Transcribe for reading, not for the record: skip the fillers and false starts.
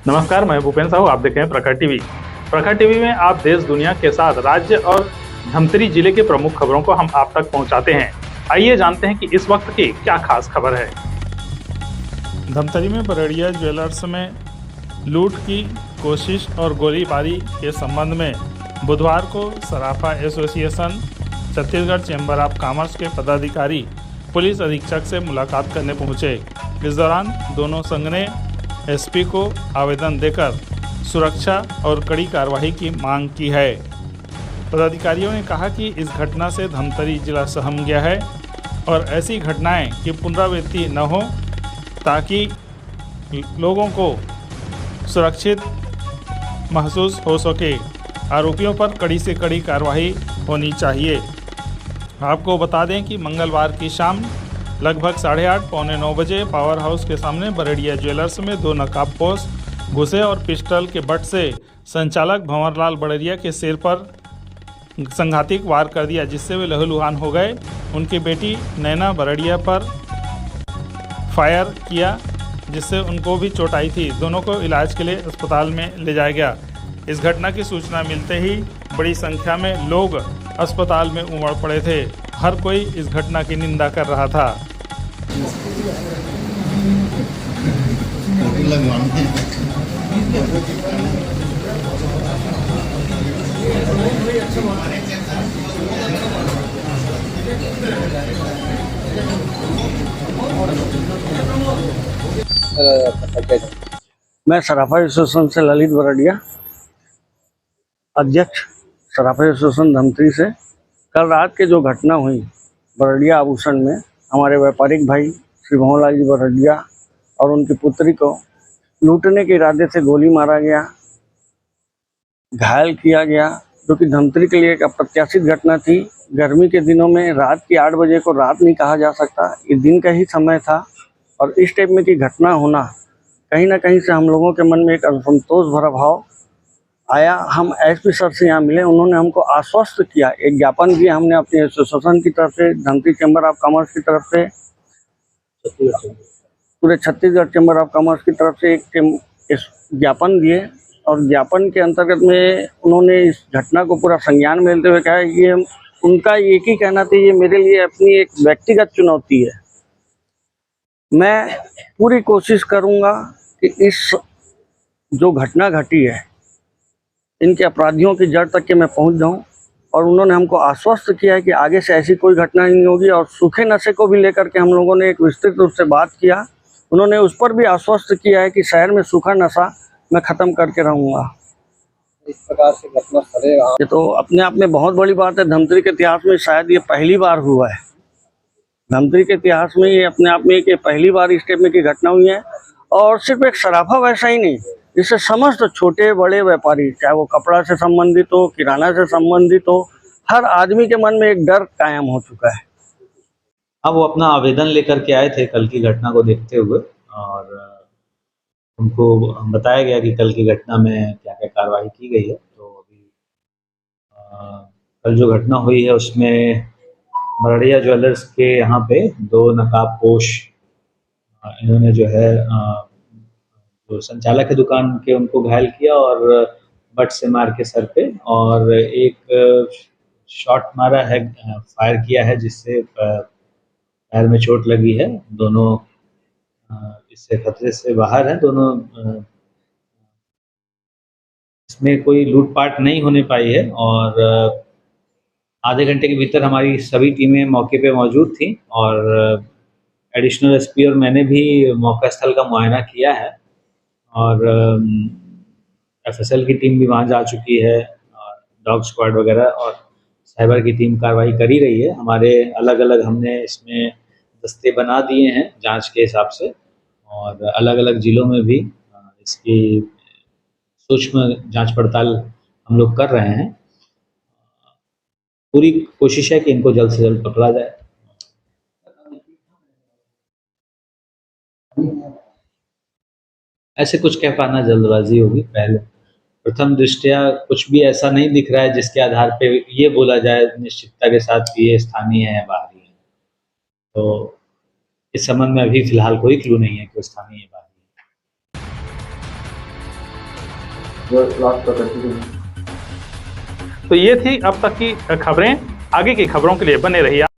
नमस्कार, मैं भूपेन साहू। आप देख रहे हैं प्रखर टीवी। प्रखर टीवी में आप देश दुनिया के साथ राज्य और धमतरी जिले के प्रमुख खबरों को हम आप तक पहुंचाते हैं। आइए जानते हैं कि इस वक्त की क्या खास खबर है। धमतरी में बरड़िया ज्वेलर्स में लूट की कोशिश और गोलीबारी के संबंध में बुधवार को सराफा association Chhattisgarh chamber of commerce के पदाधिकारी पुलिस अधीक्षक से मुलाकात करने पहुंचे। इस दौरान दोनों संघ ने एसपी को आवेदन देकर सुरक्षा और कड़ी कार्रवाई की मांग की है। पदाधिकारियों ने कहा कि इस घटना से धमतरी जिला सहम गया है और ऐसी घटनाएं की पुनरावृत्ति न हो ताकि लोगों को सुरक्षित महसूस हो सके। आरोपियों पर कड़ी से कड़ी कार्रवाई होनी चाहिए। आपको बता दें कि मंगलवार की शाम लगभग 8:30 पौने 9 बजे पावर हाउस के सामने बरड़िया ज्वेलर्स में दो नकाबपोश घुसे और पिस्टल के बट से संचालक भंवरलाल बड़रिया के सिर पर संघातिक वार कर दिया, जिससे वे लहूलुहान हो गए। उनकी बेटी नैना बरड़िया पर फायर किया, जिससे उनको भी चोट आई थी। दोनों को इलाज के लिए अस्पताल में ले जाया गया। इस घटना की सूचना मिलते ही बड़ी संख्या में लोग अस्पताल में उमड़ पड़े थे। हर कोई इस घटना की निंदा कर रहा था। मैं सराफा एसोसिएशन से ललित बरड़िया, अध्यक्ष सराफा एसोसिएशन धमतरी से। कल रात के जो घटना हुई बरड़िया आभूषण में, हमारे व्यापारिक भाई श्री भंवरलाल जी बरड़िया और उनकी पुत्री को लूटने के इरादे से गोली मारा गया, घायल किया गया, जो कि धमतरी के लिए एक अप्रत्याशित घटना थी। गर्मी के दिनों में रात की 8 बजे को रात नहीं कहा जा सकता, ये दिन का ही समय था। और इस टाइप में की घटना होना कहीं ना कहीं से हम लोगों के मन में एक असंतोष भरा भाव आया। हम एसपी सर से यहाँ मिले, उन्होंने हमको आश्वस्त किया, एक ज्ञापन दिया हमने अपने एसोसिएशन की तरफ से, धमतरी चैम्बर ऑफ कॉमर्स की तरफ से, पूरे छत्तीसगढ़ चैम्बर ऑफ कॉमर्स की तरफ से एक ज्ञापन दिए। और ज्ञापन के अंतर्गत में उन्होंने इस घटना को पूरा संज्ञान में लेते हुए कहा, ये उनका एक ही कहना था, ये मेरे लिए अपनी एक व्यक्तिगत चुनौती है। मैं पूरी कोशिश करूँगा कि इस जो घटना घटी है इनके अपराधियों की जड़ तक के मैं पहुंच जाऊं। और उन्होंने हमको आश्वस्त किया है कि आगे से ऐसी कोई घटना नहीं होगी। और सूखे नशे को भी लेकर के हम लोगों ने एक विस्तृत रूप से बात किया। उन्होंने उस पर भी आश्वस्त किया है कि शहर में सूखा नशा मैं ख़त्म करके रहूँगा। इस प्रकार से घटना सड़े ये तो अपने आप में बहुत बड़ी बात है। धमतरी के इतिहास में शायद ये पहली बार हुआ है। धमतरी के इतिहास में ये अपने आप में कि पहली बार इस टाइप में की घटना हुई है। और सिर्फ एक सराफा वैसा ही नहीं, इससे समस्त छोटे बड़े व्यापारी, चाहे वो कपड़ा से संबंधित हो, किराना से संबंधित हो, हर आदमी के मन में एक डर कायम हो चुका है। अब वो अपना आवेदन लेकर के आए थे कल की घटना को देखते हुए, और उनको बताया गया कि कल की घटना में क्या क्या कार्रवाई की गई है। तो अभी कल जो घटना हुई है उसमें बरड़िया ज्वेलर्स के यहाँ पे दो नकाबपोश इन्होंने जो है जो संचालक है दुकान के, उनको घायल किया और बट से मार के सर पे, और एक शॉट मारा है, फायर किया है, जिससे पैर में चोट लगी है। दोनों इससे खतरे से बाहर हैं दोनों। इसमें कोई लूटपाट नहीं होने पाई है। और आधे घंटे के भीतर हमारी सभी टीमें मौके पे मौजूद थी और एडिशनल एसपी और मैंने भी मौका स्थल का मुआयना किया है। और एफएसएल की टीम भी वहाँ जा चुकी है, और डॉग स्क्वाड वगैरह, और साइबर की टीम कार्रवाई कर ही रही है। हमारे अलग अलग हमने इसमें दस्ते बना दिए हैं जांच के हिसाब से, और अलग अलग जिलों में भी इसकी सूक्ष्म जांच पड़ताल हम लोग कर रहे हैं। पूरी कोशिश है कि इनको जल्द से जल्द पकड़ा जाए। ऐसे कुछ कह पाना जल्दबाजी होगी। पहले प्रथम दृष्टया कुछ भी ऐसा नहीं दिख रहा है जिसके आधार पे ये बोला जाए निश्चितता के साथ कि ये स्थानीय है या बाहरी है। तो इस संबंध में अभी फिलहाल कोई क्लू नहीं है कि वो स्थानीय है बाहरी है। तो ये थी अब तक की खबरें। आगे की खबरों के लिए बने रहिए।